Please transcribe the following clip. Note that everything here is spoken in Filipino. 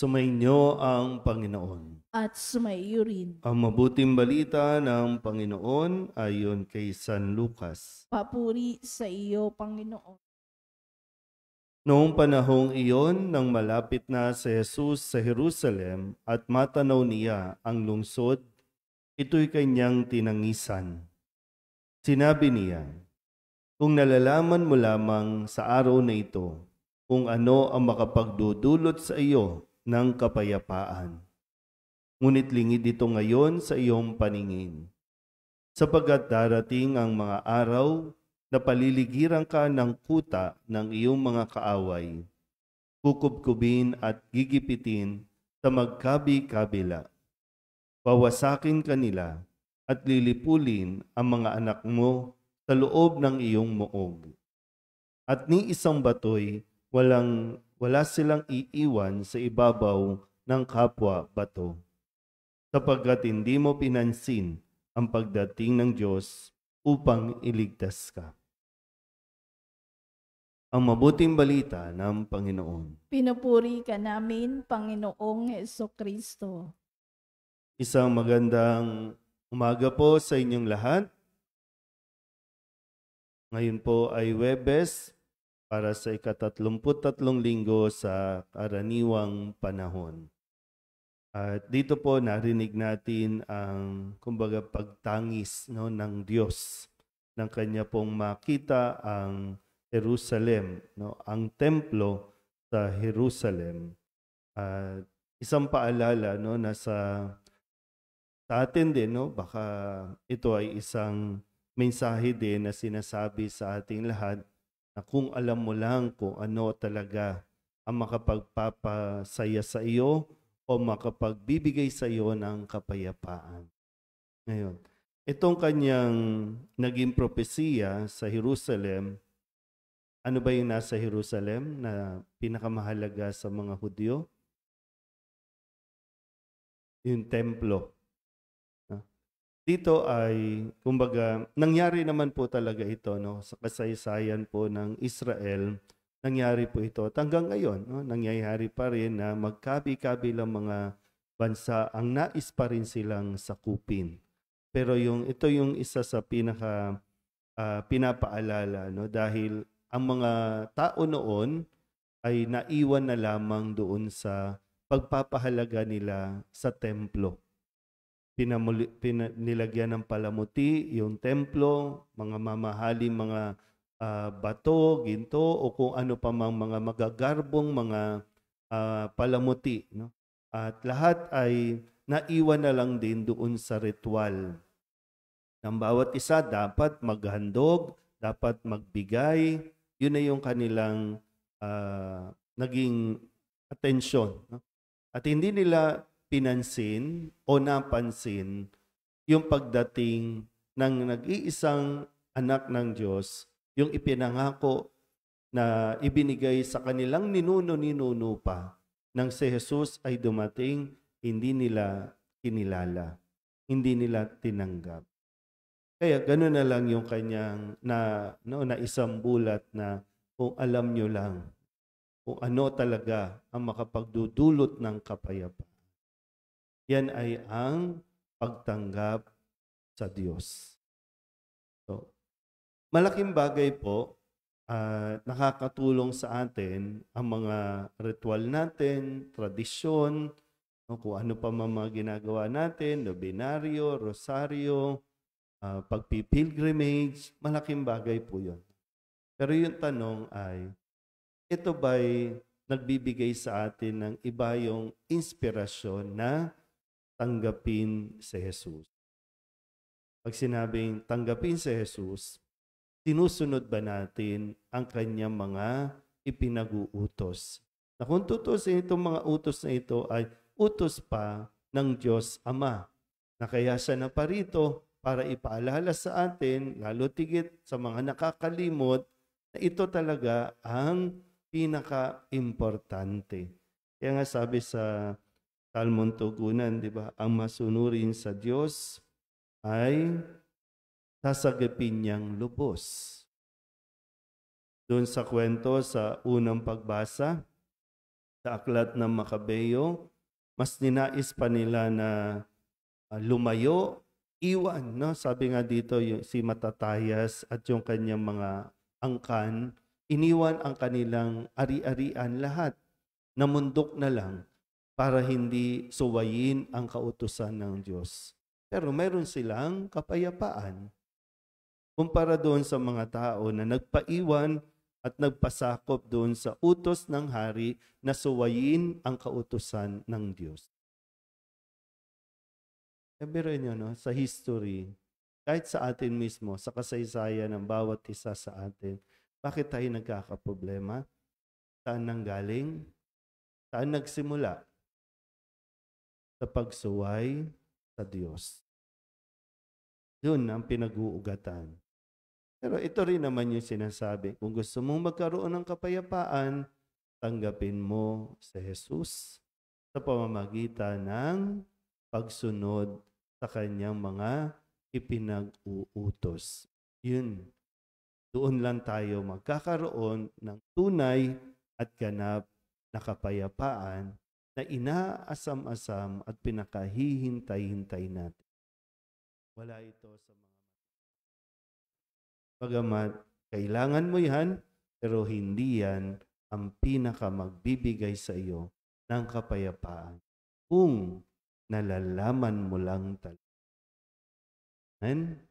Sumainyo ang Panginoon. At sumaiyo rin. Ang mabuting balita ng Panginoon ayon kay San Lucas. Papuri sa iyo, Panginoon. Noong panahong iyon, nang malapit na si Jesus sa Jerusalem at matanaw niya ang lungsod, ito'y kanyang tinangisan. Sinabi niya, "Kung nalalaman mo lamang sa araw na ito, kung ano ang makapagdudulot sa iyo ng kapayapaan. Ngunit lingid ito ngayon sa iyong paningin, sapagkat darating ang mga araw na paliligiran ka ng kuta ng iyong mga kaaway, kukubkubin at gigipitin sa magkabi-kabila. Wawasakin kanila at lilipulin ang mga anak mo sa loob ng iyong muog. At ni isang batoy, wala silang iiwan sa ibabaw ng kapwa bato, sapagkat hindi mo pinansin ang pagdating ng Diyos upang iligtas ka." Ang mabuting balita ng Panginoon. Pinupuri ka namin, Panginoong Hesukristo. Isang magandang umaga po sa inyong lahat. Ngayon po ay Huwebes para sa ika-33 linggo sa karaniwang panahon. At dito po narinig natin ang kumbaga pagtangis ng Diyos ng kanya pong makita ang Jerusalem, ang templo sa Jerusalem. At isang paalala na sa atin din, baka ito ay isang mensahe din na sinasabi sa ating lahat na kung alam mo lang kung ano talaga ang makapagpapasaya sa iyo o makapagbibigay sa iyo ng kapayapaan. Ngayon, itong kanyang naging propesiya sa Jerusalem, ano ba yung nasa Jerusalem na pinakamahalaga sa mga Hudyo? Yung templo. Dito ay, kumbaga, nangyari naman po talaga ito sa kasaysayan po ng Israel. Nangyari po ito at hanggang ngayon, nangyayari pa rin na magkabi-kabilang mga bansa ang nais pa rin silang sakupin. Pero ito yung isa sa pinapaalala, dahil ang mga tao noon ay naiwan na lamang doon sa pagpapahalaga nila sa templo. Nilagyan ng palamuti yung templo, mga mamahaling mga bato, ginto, o kung ano pa mang mga magagarbong mga palamuti. At lahat ay naiwan na lang din doon sa ritual. Ng bawat isa dapat maghandog, dapat magbigay. Yun na yung kanilang naging atensyon. At hindi nila pinansin o napansin yung pagdating ng nag-iisang anak ng Diyos, yung ipinangako na ibinigay sa kanilang ninuno pa nang si Jesus ay dumating, hindi nila kinilala, hindi nila tinanggap. Kaya gano'n na lang yung kanyang na isang bulat na kung alam nyo lang kung ano talaga ang makapagdudulot ng kapayapaan. Yan ay ang pagtanggap sa Diyos. So, malaking bagay po, nakakatulong sa atin ang mga ritual natin, tradisyon, kung ano pa mga ginagawa natin, nobinaryo, rosaryo, pagpipilgrimage, malaking bagay po yun. Pero yung tanong ay, ito ba'y nagbibigay sa atin ng iba yung inspirasyon na tanggapin si Jesus? Pag sinabing tanggapin si Jesus, sinusunod ba natin ang kanyang mga ipinag-uutos? Na kung tutusin itong mga utos na ito ay utos pa ng Diyos Ama, na kaya siya naparito para ipaalala sa atin, lalo tigit sa mga nakakalimot, na ito talaga ang pinaka-importante. Kaya nga sabi sa Salmon Tugunan, di ba? Ang masunurin sa Diyos ay sasagipin niyang lubos. Doon sa kwento sa unang pagbasa, sa aklat ng Makabeo, mas ninais pa nila na lumayo, iwan, no? Sabi nga dito, si Matatayas at yung kanyang mga angkan, iniwan ang kanilang ari-arian lahat, namundok na lang para hindi suwayin ang kautusan ng Diyos. Pero meron silang kapayapaan kumpara doon sa mga tao na nagpaiwan at nagpasakop doon sa utos ng hari na suwayin ang kautusan ng Diyos. Sabihin nyo, no, sa history, kahit sa atin mismo, sa kasaysayan ng bawat isa sa atin, bakit tayo nagkakaproblema? Saan nanggaling? Saan nagsimula? Sa pagsuway sa Diyos. Yun ang pinag-uugatan. Pero ito rin naman yung sinasabi, kung gusto mong magkaroon ng kapayapaan, tanggapin mo si Jesus sa pamamagitan ng pagsunod sa kanyang mga ipinag-uutos. Yun. Doon lang tayo magkakaroon ng tunay at ganap na kapayapaan na inaasam-asam at pinakahihintay-hintay natin. Wala ito sa mga bagamat kailangan mo yan, pero hindi yan ang pinakamagbibigay sa iyo ng kapayapaan kung nalalaman mo lang talaga. Amen?